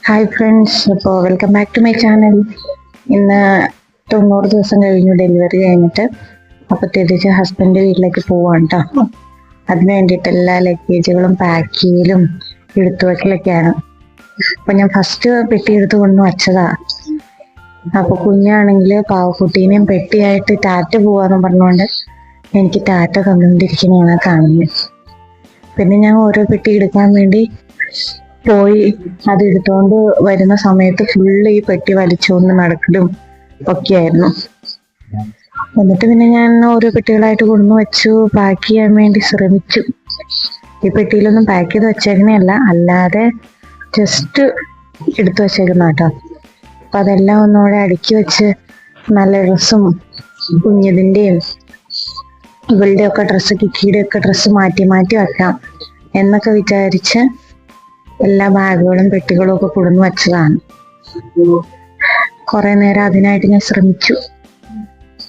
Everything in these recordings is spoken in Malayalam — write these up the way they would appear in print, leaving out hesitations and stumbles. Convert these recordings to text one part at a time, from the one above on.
ഹായ് ഫ്രണ്ട്സ്, അപ്പോൾ welcome back to my channel. ഇന്ന് 90 ദിവസം കഴിഞ്ഞു ഡെലിവറി കഴിഞ്ഞിട്ട്. അപ്പോൾ തിരിച്ച് ഹസ്ബൻഡ് വീട്ടിലേക്ക് പോവാണ് കേട്ടോ. അതിന് വേണ്ടിയിട്ട് എല്ലാ ലഗേജുകളും പാക്ക് ചെയ്യലും എടുത്തു വയ്ക്കലൊക്കെയാണ്. അപ്പോൾ ഞാൻ ഫസ്റ്റ് പെട്ടി എടുത്ത് കൊണ്ട് വച്ചതാ. അപ്പോൾ കുഞ്ഞാണെങ്കിൽ പാവക്കുട്ടീനെയും പെട്ടിയായിട്ട് ടാറ്റ പോവാന്ന് പറഞ്ഞുകൊണ്ട് എനിക്ക് ടാറ്റ തന്നുകൊണ്ടിരിക്കുന്നതാണ് കാണുന്നത്. പിന്നെ ഞാൻ ഓരോ പെട്ടി എടുക്കാൻ വേണ്ടി പോയി അത് എടുത്തോണ്ട് വരുന്ന സമയത്ത് ഫുള്ള് ഈ പെട്ടി വലിച്ചുകൊണ്ട് നടക്കലും ഒക്കെയായിരുന്നു. എന്നിട്ട് പിന്നെ ഞാൻ ഓരോ പെട്ടികളായിട്ട് കൊണ്ടു വെച്ചു, പാക്ക് ചെയ്യാൻ വേണ്ടി ശ്രമിച്ചു. ഈ പെട്ടിയിലൊന്നും പാക്ക് ചെയ്ത് വെച്ചേക്കുന്നതല്ല, അല്ലാതെ ജസ്റ്റ് എടുത്തു വെച്ചേക്കുന്ന കേട്ടോ. അപ്പൊ അതെല്ലാം ഒന്നുകൂടെ അടുക്കി വെച്ച് നല്ല ഡ്രസ്സും കുഞ്ഞതിൻ്റെയും ഇവളുടെ ഒക്കെ ഡ്രസ്സ്, കിക്കിയുടെ ഒക്കെ ഡ്രസ്സ് മാറ്റി മാറ്റി വെക്കാം എന്നൊക്കെ വിചാരിച്ച് എല്ലാ ബാഗുകളും പെട്ടികളും ഒക്കെ കൊടുന്നു വെച്ചതാണ്. കുറെ നേരം അതിനായിട്ട് ഞാൻ ശ്രമിച്ചു,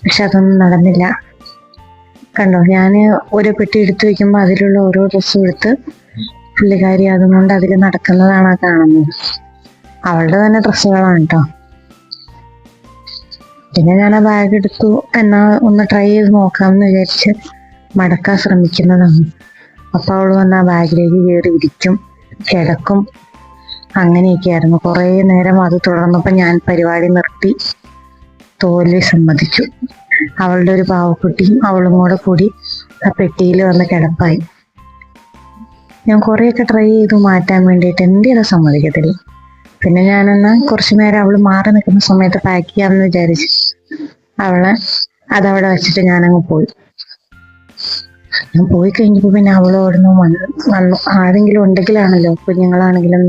പക്ഷെ അതൊന്നും നടന്നില്ല. കണ്ടോ, ഞാൻ ഓരോ പെട്ടി എടുത്തു വെക്കുമ്പോൾ അതിലുള്ള ഓരോ ഡ്രസ്സും എടുത്ത് പുള്ളിക്കാരി അതുകൊണ്ട് അതിൽ നടക്കുന്നതാണ് കാണുന്നത്. അവളുടെ തന്നെ ഡ്രസ്സുകളാണ് കേട്ടോ. പിന്നെ ഞാൻ ആ ബാഗ് എടുത്തു, എന്നാ ഒന്ന് ട്രൈ ചെയ്ത് നോക്കാമെന്ന് വിചാരിച്ച് മടക്കാൻ ശ്രമിക്കുന്നതാണ്. അപ്പൊ അവള് വന്ന് ആ ബാഗിലേക്ക് കയറി ഇരിക്കും, കിടക്കും, അങ്ങനെയൊക്കെയായിരുന്നു. കുറേ നേരം അത് തുടർന്നപ്പോൾ ഞാൻ പരിപാടി നിർത്തി, തോൽവി സമ്മതിച്ചു. അവളുടെ ഒരു പാവക്കുട്ടിയും അവളും കൂടി ആ പെട്ടിയിൽ വന്ന് കിടപ്പായി. ഞാൻ കുറേയൊക്കെ ട്രൈ ചെയ്തു മാറ്റാൻ വേണ്ടിയിട്ട്, എൻ്റെ അത് സമ്മതിക്കത്തില്ല. പിന്നെ ഞാനെന്നാ കുറച്ചു നേരം അവള് മാറി നിൽക്കുന്ന സമയത്ത് പാക്ക് ചെയ്യാമെന്ന് വിചാരിച്ചു അതവിടെ വെച്ചിട്ട് ഞാനങ്ങ് പോയി. ഞാൻ പോയി കഴിഞ്ഞപ്പോൾ പിന്നെ അവളോടൊന്നും വന്നു. ആരെങ്കിലും ഉണ്ടെങ്കിലാണല്ലോ കുഞ്ഞുങ്ങളാണെങ്കിലും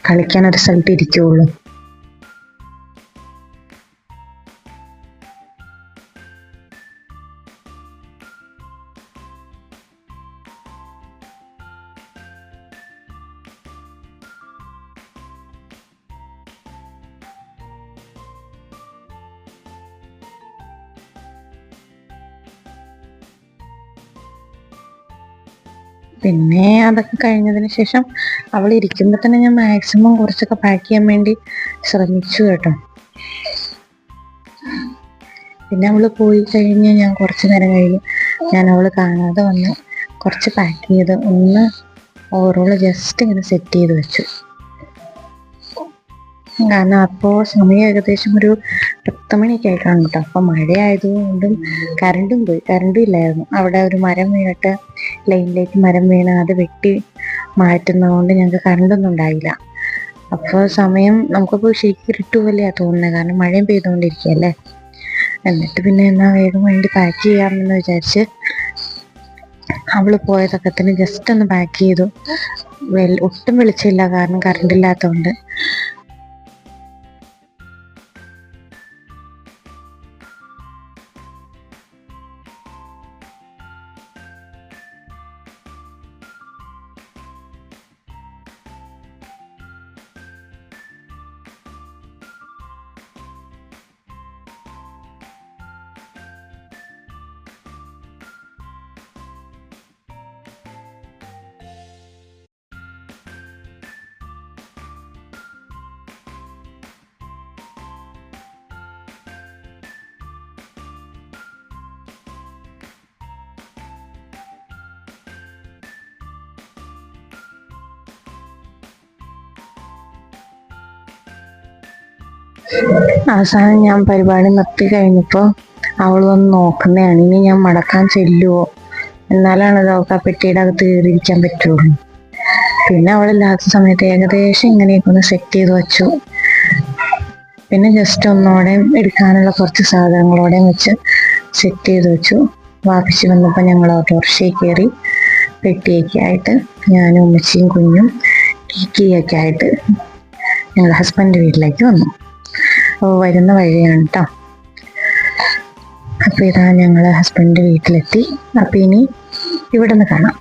കളിക്കാൻ ഒരു സ്ഥലത്ത് ഇരിക്കുള്ളൂ. പിന്നെ അതൊക്കെ കഴിഞ്ഞതിന് ശേഷം അവൾ ഇരിക്കുമ്പോൾ തന്നെ ഞാൻ മാക്സിമം കുറച്ചൊക്കെ പാക്ക് ചെയ്യാൻ വേണ്ടി ശ്രമിച്ചു കേട്ടോ. പിന്നെ അവള് പോയി കഴിഞ്ഞ് ഞാൻ കുറച്ചു നേരം കഴിഞ്ഞ് ഞാൻ അവള് കാണാതെ വന്ന് കുറച്ച് പാക്ക് ചെയ്ത് ഒന്ന് ഓവറോൾ ജസ്റ്റ് ഇങ്ങനെ സെറ്റ് ചെയ്ത് വെച്ചു. കാരണം അപ്പോൾ സമയം ഏകദേശം ഒരു 10 മണിയൊക്കെ ആയി കാണും കേട്ടോ. അപ്പം മഴയായതുകൊണ്ടും കറണ്ടും ഇല്ലായിരുന്നു. അവിടെ ഒരു മരം വീണിട്ട് ലൈനിലേക്ക് മരം വീണ് അത് വെട്ടി മാറ്റുന്നതുകൊണ്ട് ഞങ്ങൾക്ക് കറണ്ടൊന്നും ഉണ്ടായില്ല. അപ്പോൾ സമയം നമുക്കിപ്പോൾ ശരിക്കും കിട്ടുമല്ലേ തോന്നുന്നത്, കാരണം മഴയും പെയ്തുകൊണ്ടിരിക്കുകയല്ലേ. എന്നിട്ട് പിന്നെ എന്നാ വേഗം വേണ്ടി പാക്ക് ചെയ്യാമെന്ന് വിചാരിച്ച് അവള് പോയ തക്കത്തിന് ജസ്റ്റ് ഒന്ന് പാക്ക് ചെയ്തു. ഒട്ടും വെളിച്ചമില്ല, കാരണം കറണ്ട് ഇല്ലാത്തതുകൊണ്ട്. അവസാനം ഞാൻ പരിപാടി നിർത്തി കഴിഞ്ഞപ്പോൾ അവൾ വന്ന് നോക്കുന്നതാണ്, ഇനി ഞാൻ മടക്കാൻ ചെല്ലുവോ, എന്നാലാണ് അവൾക്ക് ആ പെട്ടിയുടെ അകത്ത് കയറിയിരിക്കാൻ പറ്റുള്ളൂ. പിന്നെ അവളില്ലാത്ത സമയത്ത് ഏകദേശം ഇങ്ങനെയൊക്കെ ഒന്ന് സെറ്റ് ചെയ്ത് വെച്ചു. പിന്നെ ജസ്റ്റ് ഒന്നോടെയും എടുക്കാനുള്ള കുറച്ച് സാധനങ്ങളോടെയും വെച്ച് സെറ്റ് ചെയ്ത് വെച്ചു. വാപ്പിച്ച് വന്നപ്പോൾ ഞങ്ങൾ ഓട്ടോറിക്ഷയിൽ കയറി പെട്ടിയൊക്കെ ആയിട്ട് ഞാനും ഉമ്മച്ചിയും കുഞ്ഞും കിക്കിയൊക്കെ ആയിട്ട് ഞങ്ങൾ ഹസ്ബൻഡ് വീട്ടിലേക്ക് വന്നു. വരുന്ന വഴിയാണ് കേട്ടോ. അപ്പൊ ഇതാ ഞങ്ങള് ഹസ്ബൻഡ് വീട്ടിലെത്തി. അപ്പൊ ഇനി ഇവിടെ നിന്ന് കാണാം.